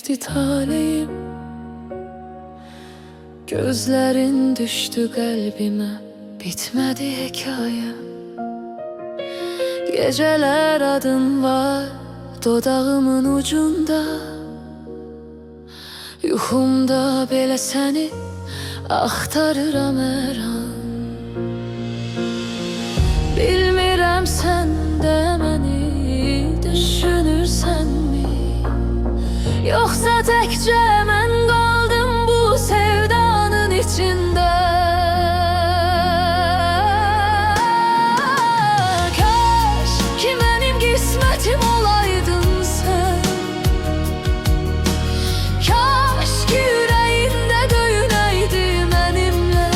geçti taleyim. Gözlerin düştü kalbime, bitmedi hikayem. Geceler adın var dodağımın ucunda. Yuxumda belə səni axtarıram hər an. Bilmirəm sən də məni düşünürsənmi, yoxsa təkcə mən qaldım bu sevdanın içində. Kaş ki mənim qismətim olaydın sən, kaş ki ürəyində döyünəydi mənimlə.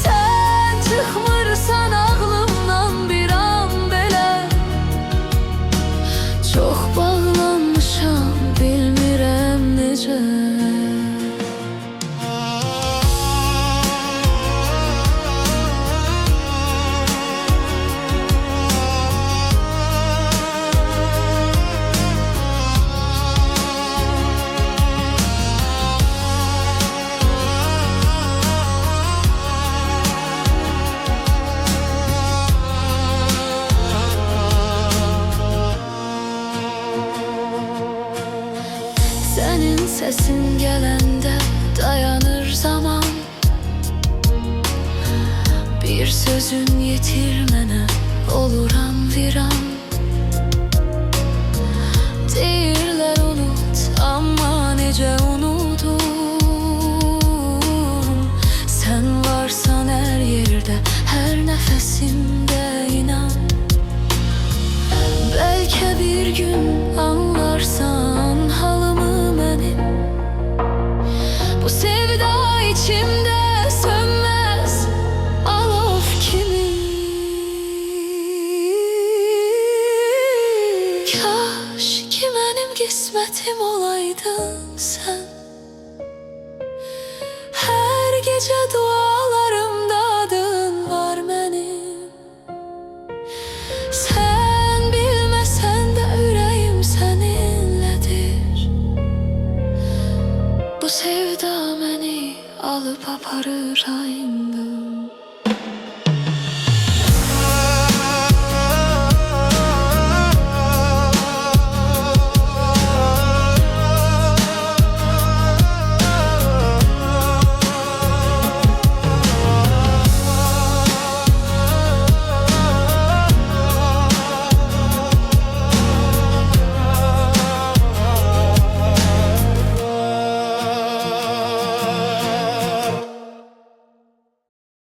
Sən çıxmırsan ağlımdan bir an belə, çox bağlanmışam, bilmirəm necə. Sənin səsin gələndə dayanır zaman. Bir sözün yetir mənə, oluram viran. Deyirlər unut, amma necə unudum. Sən varsan hər yerdə, hər nəfəsimdə, inan. Bəlkə bir gün anlarsan halımı mənim. Bu sevda içimdə sönməz alov kimi. Kaş ki mənim qismətim olaydın sən. Hər gecə dualarımda adın var mənim. Sən bilməsən də ürəyim səninlədir. Bu sevda məni alıp aparır ayımdır.